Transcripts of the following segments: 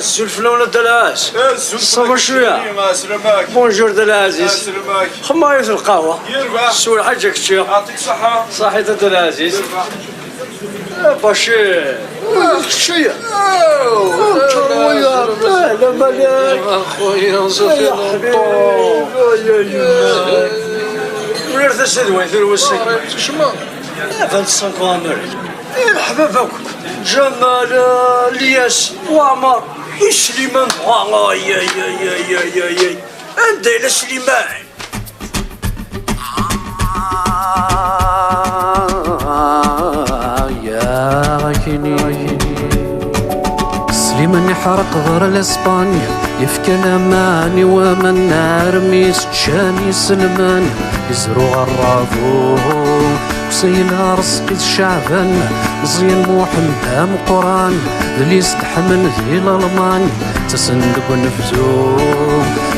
السلفلة ولا دلاس؟ صبر شوية. بونجور دلازيز. خماية القهوة. سول حاجك الشيخ. يعطيك الصحة. صحيت دلازيز. بشير. شوية. لا مالك. اخويا صافي لونطون. ولرت السدوين ثلو السكن. شما 25 امريك. مرحبا بك. جمال الياس وعمر وسليمان. يا انت الى سليمان. يا غاكيني سليمان يحرق غير الاسبانيا يفكى الاماني ومن نار ميس تشاني سلمان يزرو غرافو وسيلها رزق الشعبان مزيان محمد قران اللي يستحمل ذي الالمان تصندق ونفزو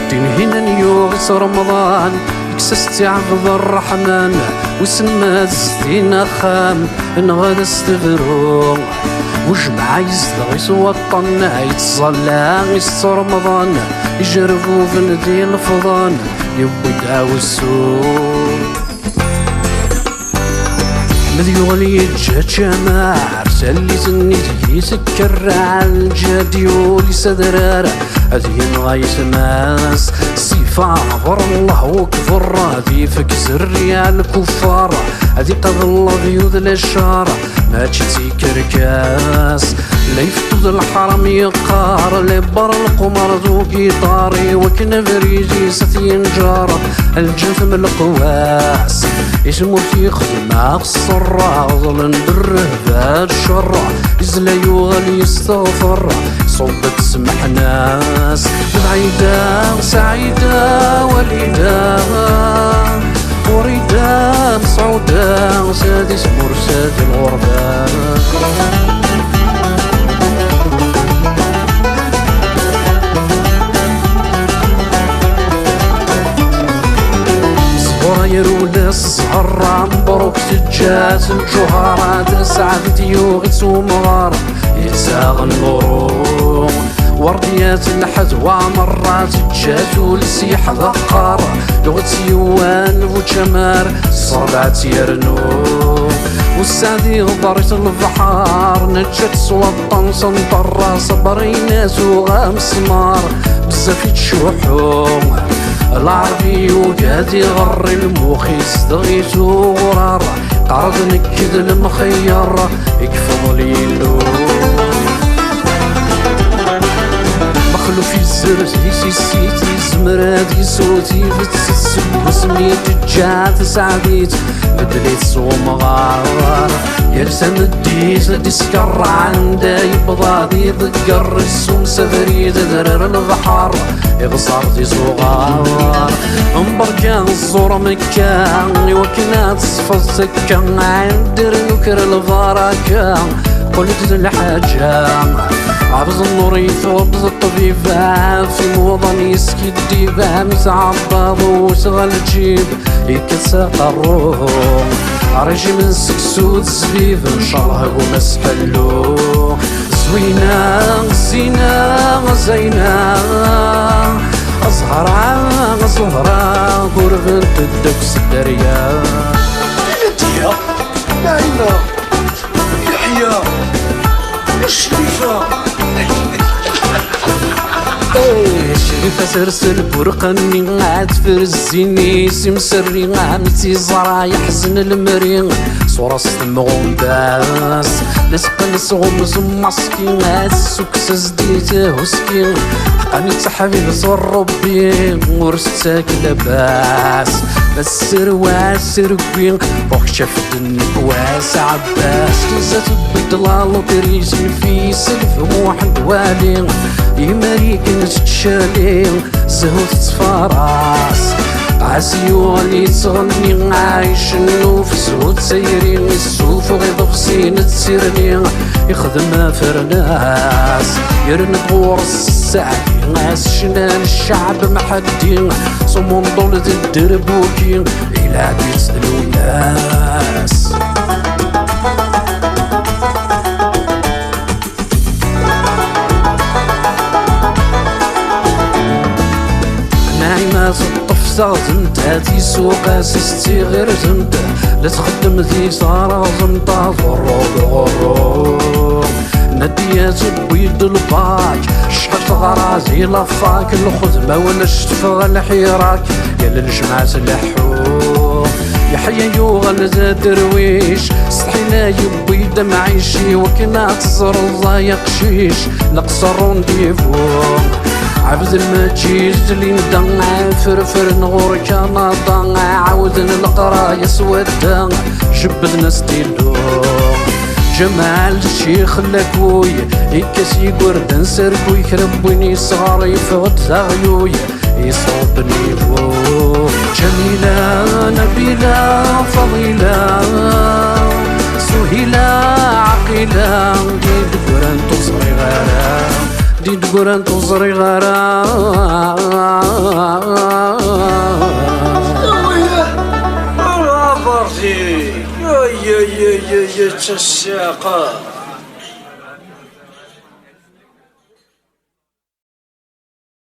دين هنا نيوغس رمضان يكسس تعبد الرحمن وسما زدين خام نغاد استغرو وجمع يزدغ يسوى الطن يتصلى يسر رمضان يجربو بندي الفضان يبوي دعو السوق مذ يغلي الجاد شماع رسالي سنيت يسكر على الجاديو لسدرار هذه غايس ماس صفا عبر الله وكفر هذه فكسر ريال الكفار هذه قبل الله غيوذ الاشارة ما تشتي كركاس لا يفتوذ الحرم يقار لبر القمر ذو قيطاري وكن فريجي ستين جارة الجثم القواس اسمو تيخدم الصرا ظلن بالرهبات الشرع يزلا يغلي يستغفر صوبك سمح ناس بعيدة سعيدة وليدة وريدة صعودة سادس مرساد الغربة يرولا الصهر مبروك تجاز الجوهرات سعدت يوغس ومغار يتساغ النور ورديات الحذوى مرات تجاز ولسيح ذقار لغت يوان وجمار صربعت يرنو والسعدي غبرت البحار نجت سوطن سنطر صبري وغام سمار بزاف يتشوحو العربي وقاد يغري المخيس دغيتو غرار قرض نكد المخير يكفض ليلو مخلو في الزرز يسيسيتي زمراد يسوتي بتسسو وسميت الجات سعديت بدليت صوم غار يرسم الديس ديسكر عنده يبضى دي ذكر السوم سفريد درر البحر يبصر دي صغار انبركان الزور مكان وكنات صفص سكان عندر نكر البركة قلت الحاجة عبز النور يثوب الطبيبة في موضن يسكي الديبة مسعبض وسغل الجيب يكسق الروح عرجي من سكسود زبيب ان شاء الله ومسحلو زوينة زينة زينة أزهرة زهرة قرب تدكس الدريا يا نعيمة يحيى الشريفة شريفة سرسل برقني عاد فرزيني سمسري عمتي زرا يحزن المريض صورة ستمغون باس لسقن صغمز ماسكي السكس زديته وسكين حقاني تحبيب صور ربي ورستك لباس بس سرواس سربين روح شفت النكواس عباس كيزات بدلال وكريسين في سلف موحد والي يماريك نتشالي زهوت تفراس عسيو اللي تغني عايش النوف زهوت سيرين السوف غيظ فسين تسيرني يخدم فرناس يرنبور السعدي ناس شنان الشعب محدين صمون دولة الدربوكي إلى بيت الناس تغزمت هاتي سوق سيستي غير زمت لا تخدم ذي صار زمتا غرو نديات بيد الباك شحال غرازي لفاك الخدمة ولا شتفغ الحراك يا للجمعة سلحو يحيى يوغل زاد درويش صحينا يبوي دمعيشي وكنا تصر الضايق شيش نقصر نديفو عبد المجيد اللي ندع فرفر نغور كما ضاع عاود القراية سودا جبدنا ستيلو جمال الشيخ لكوي يكسي قردن سربوي كربوني صغار يفغد ثغيوي يصوبني فوق جميلة نبيلة فضيلة سهيلة عقيلة ديد قران تصغي غارة ديد قران تصغي غارة يا تساقا